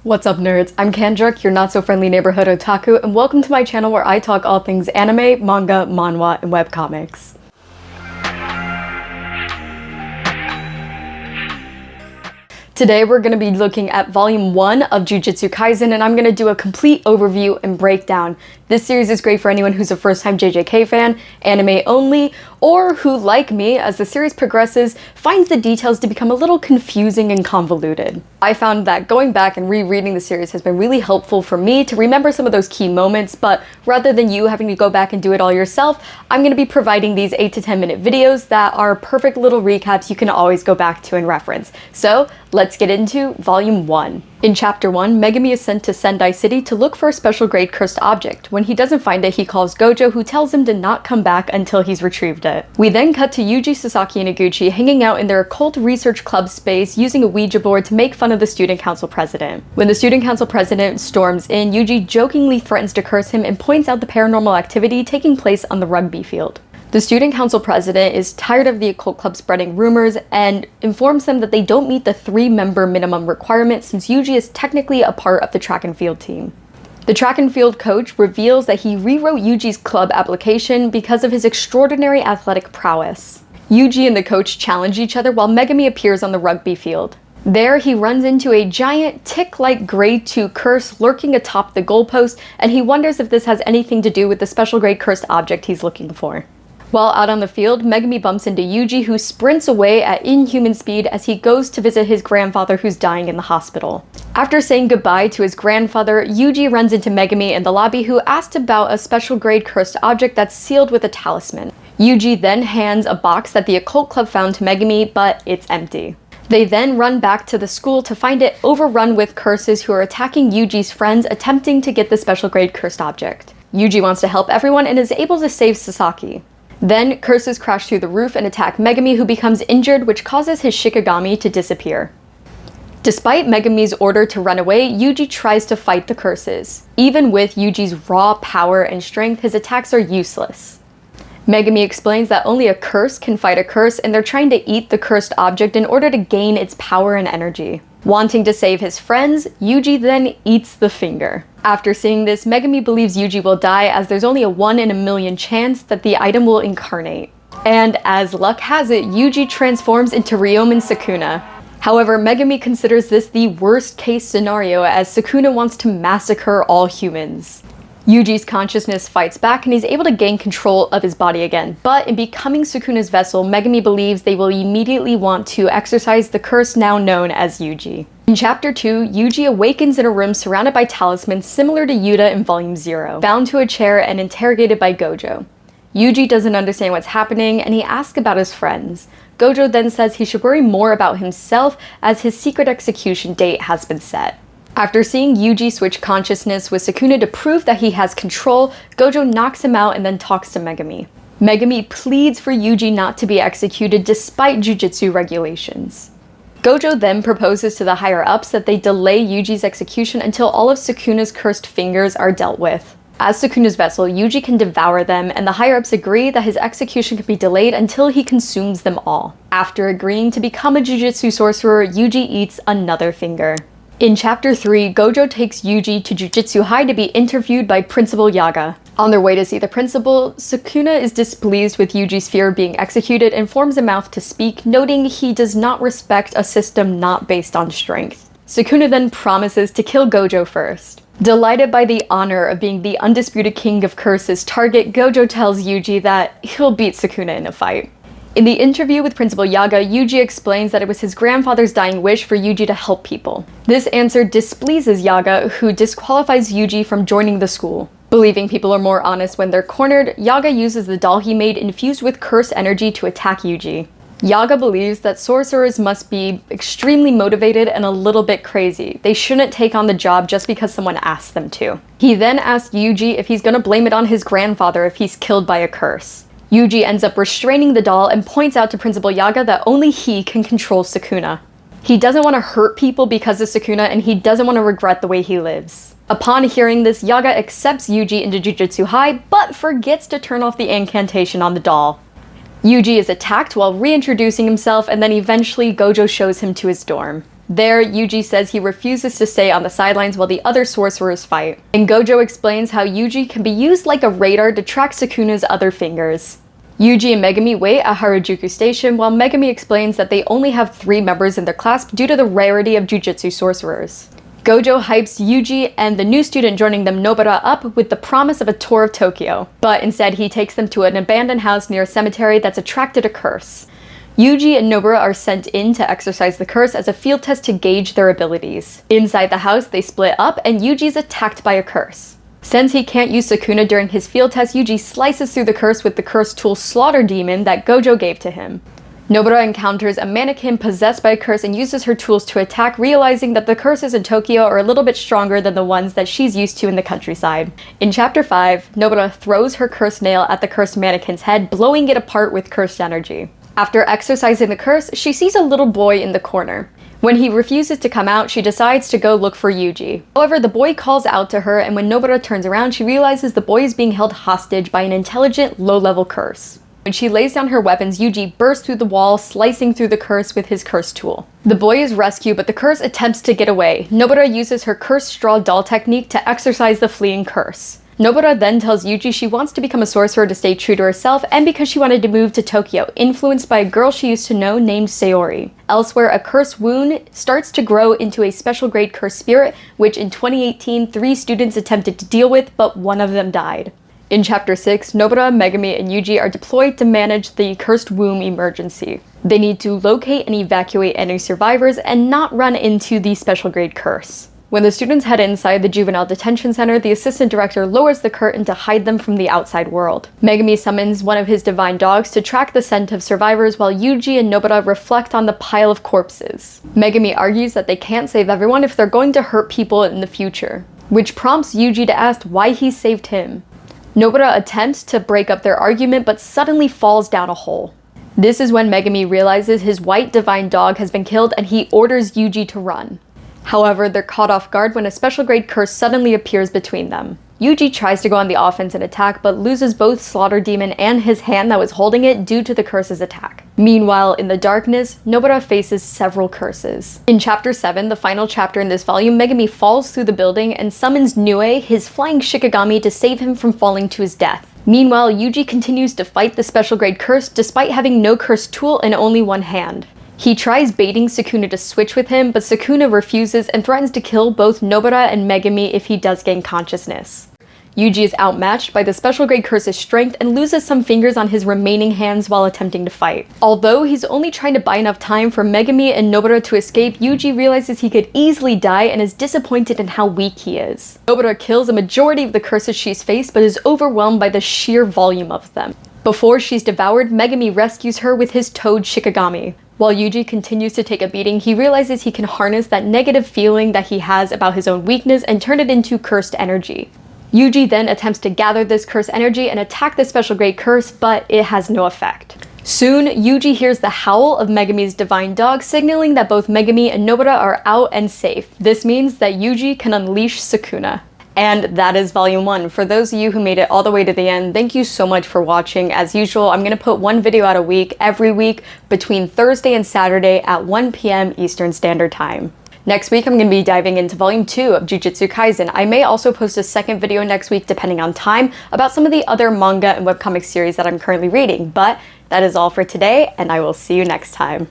What's up, nerds? I'm Kendrick, your not-so-friendly neighborhood otaku, and welcome to my channel where I talk all things anime, manga, manhwa, and webcomics. Today we're going to be looking at Volume 1 of Jujutsu Kaisen, and I'm going to do a complete overview and breakdown. This series is great for anyone who's a first-time JJK fan, anime only, or who, like me, as the series progresses, finds the details to become a little confusing and convoluted. I found that going back and rereading the series has been really helpful for me to remember some of those key moments, but rather than you having to go back and do it all yourself, I'm going to be providing these 8 to 10 minute videos that are perfect little recaps you can always go back to and reference. So let's get into Volume 1. In Chapter 1, Megumi is sent to Sendai City to look for a special grade cursed object. When he doesn't find it, he calls Gojo, who tells him to not come back until he's retrieved it. We then cut to Yuuji, Sasaki, and Iguchi hanging out in their occult research club space using a Ouija board to make fun of the student council president. When the student council president storms in, Yuuji jokingly threatens to curse him and points out the paranormal activity taking place on the rugby field. The student council president is tired of the occult club spreading rumors and informs them that they don't meet the 3-member minimum requirement since Yuuji is technically a part of the track and field team. The track and field coach reveals that he rewrote Yuuji's club application because of his extraordinary athletic prowess. Yuuji and the coach challenge each other while Megumi appears on the rugby field. There, he runs into a giant tick-like grade 2 curse lurking atop the goalpost, and he wonders if this has anything to do with the special grade cursed object he's looking for. While out on the field, Megumi bumps into Yuuji, who sprints away at inhuman speed as he goes to visit his grandfather who's dying in the hospital. After saying goodbye to his grandfather, Yuuji runs into Megumi in the lobby, who asked about a special grade cursed object that's sealed with a talisman. Yuuji then hands a box that the occult club found to Megumi, but it's empty. They then run back to the school to find it overrun with curses who are attacking Yuuji's friends attempting to get the special grade cursed object. Yuuji wants to help everyone and is able to save Sasaki. Then, curses crash through the roof and attack Megumi, who becomes injured, which causes his Shikigami to disappear. Despite Megumi's order to run away, Yuuji tries to fight the curses. Even with Yuuji's raw power and strength, his attacks are useless. Megumi explains that only a curse can fight a curse, and they're trying to eat the cursed object in order to gain its power and energy. Wanting to save his friends, Yuuji then eats the finger. After seeing this, Megumi believes Yuuji will die as there's only a 1 in a million chance that the item will incarnate. And as luck has it, Yuuji transforms into Ryomen Sukuna. However, Megumi considers this the worst case scenario as Sukuna wants to massacre all humans. Yuuji's consciousness fights back and he's able to gain control of his body again, but in becoming Sukuna's vessel, Megumi believes they will immediately want to exorcise the curse now known as Yuuji. In Chapter 2, Yuuji awakens in a room surrounded by talismans similar to Yuta in Volume 0, bound to a chair and interrogated by Gojo. Yuuji doesn't understand what's happening and he asks about his friends. Gojo then says he should worry more about himself as his secret execution date has been set. After seeing Yuuji switch consciousness with Sukuna to prove that he has control, Gojo knocks him out and then talks to Megumi. Megumi pleads for Yuuji not to be executed despite jujutsu regulations. Gojo then proposes to the higher-ups that they delay Yuuji's execution until all of Sukuna's cursed fingers are dealt with. As Sukuna's vessel, Yuuji can devour them, and the higher-ups agree that his execution can be delayed until he consumes them all. After agreeing to become a jujutsu sorcerer, Yuuji eats another finger. In Chapter 3, Gojo takes Yuuji to Jujutsu High to be interviewed by Principal Yaga. On their way to see the principal, Sukuna is displeased with Yuuji's fear of being executed and forms a mouth to speak, noting he does not respect a system not based on strength. Sukuna then promises to kill Gojo first. Delighted by the honor of being the undisputed king of curses target, Gojo tells Yuuji that he'll beat Sukuna in a fight. In the interview with Principal Yaga, Yuuji explains that it was his grandfather's dying wish for Yuuji to help people. This answer displeases Yaga, who disqualifies Yuuji from joining the school. Believing people are more honest when they're cornered, Yaga uses the doll he made infused with curse energy to attack Yuuji. Yaga believes that sorcerers must be extremely motivated and a little bit crazy. They shouldn't take on the job just because someone asks them to. He then asks Yuuji if he's gonna blame it on his grandfather if he's killed by a curse. Yuuji ends up restraining the doll and points out to Principal Yaga that only he can control Sukuna. He doesn't want to hurt people because of Sukuna, and he doesn't want to regret the way he lives. Upon hearing this, Yaga accepts Yuuji into Jujutsu High, but forgets to turn off the incantation on the doll. Yuuji is attacked while reintroducing himself, and then eventually Gojo shows him to his dorm. There, Yuuji says he refuses to stay on the sidelines while the other sorcerers fight. And Gojo explains how Yuuji can be used like a radar to track Sukuna's other fingers. Yuuji and Megumi wait at Harajuku Station while Megumi explains that they only have 3 members in their class due to the rarity of Jujutsu sorcerers. Gojo hypes Yuuji and the new student joining them, Nobara, up with the promise of a tour of Tokyo, but instead he takes them to an abandoned house near a cemetery that's attracted a curse. Yuuji and Nobara are sent in to exercise the curse as a field test to gauge their abilities. Inside the house, they split up and Yuji's attacked by a curse. Since he can't use Sukuna during his field test, Yuuji slices through the curse with the curse tool Slaughter Demon that Gojo gave to him. Nobara encounters a mannequin possessed by a curse and uses her tools to attack, realizing that the curses in Tokyo are a little bit stronger than the ones that she's used to in the countryside. In Chapter 5, Nobara throws her cursed nail at the cursed mannequin's head, blowing it apart with cursed energy. After exercising the curse, she sees a little boy in the corner. When he refuses to come out, she decides to go look for Yuuji. However, the boy calls out to her, and when Nobara turns around, she realizes the boy is being held hostage by an intelligent, low-level curse. When she lays down her weapons, Yuuji bursts through the wall, slicing through the curse with his curse tool. The boy is rescued, but the curse attempts to get away. Nobara uses her cursed straw doll technique to exorcise the fleeing curse. Nobara then tells Yuuji she wants to become a sorcerer to stay true to herself and because she wanted to move to Tokyo, influenced by a girl she used to know named Sayori. Elsewhere, a cursed wound starts to grow into a special grade cursed spirit, which in 2018, 3 students attempted to deal with, but one of them died. In Chapter 6, Nobara, Megumi, and Yuuji are deployed to manage the cursed womb emergency. They need to locate and evacuate any survivors and not run into the special grade curse. When the students head inside the juvenile detention center, the assistant director lowers the curtain to hide them from the outside world. Megumi summons one of his divine dogs to track the scent of survivors while Yuuji and Nobara reflect on the pile of corpses. Megumi argues that they can't save everyone if they're going to hurt people in the future, which prompts Yuuji to ask why he saved him. Nobara attempts to break up their argument but suddenly falls down a hole. This is when Megumi realizes his white divine dog has been killed and he orders Yuuji to run. However, they're caught off guard when a special grade curse suddenly appears between them. Yuuji tries to go on the offense and attack, but loses both Slaughter Demon and his hand that was holding it due to the curse's attack. Meanwhile, in the darkness, Nobara faces several curses. In Chapter 7, the final chapter in this volume, Megumi falls through the building and summons Nue, his flying Shikigami, to save him from falling to his death. Meanwhile, Yuuji continues to fight the special grade curse despite having no cursed tool and only one hand. He tries baiting Sukuna to switch with him, but Sukuna refuses and threatens to kill both Nobara and Megumi if he does gain consciousness. Yuuji is outmatched by the special grade curse's strength and loses some fingers on his remaining hands while attempting to fight. Although he's only trying to buy enough time for Megumi and Nobara to escape, Yuuji realizes he could easily die and is disappointed in how weak he is. Nobara kills a majority of the curses she's faced but is overwhelmed by the sheer volume of them. Before she's devoured, Megumi rescues her with his toad Shikigami. While Yuuji continues to take a beating, he realizes he can harness that negative feeling that he has about his own weakness and turn it into cursed energy. Yuuji then attempts to gather this cursed energy and attack the special grade curse, but it has no effect. Soon, Yuuji hears the howl of Megumi's divine dog, signaling that both Megumi and Nobara are out and safe. This means that Yuuji can unleash Sukuna. And that is volume 1. For those of you who made it all the way to the end, thank you so much for watching. As usual, I'm going to put one video out a week, every week, between Thursday and Saturday at 1 p.m. Eastern Standard Time. Next week, I'm going to be diving into volume 2 of Jujutsu Kaisen. I may also post a second video next week, depending on time, about some of the other manga and webcomic series that I'm currently reading. But that is all for today, and I will see you next time.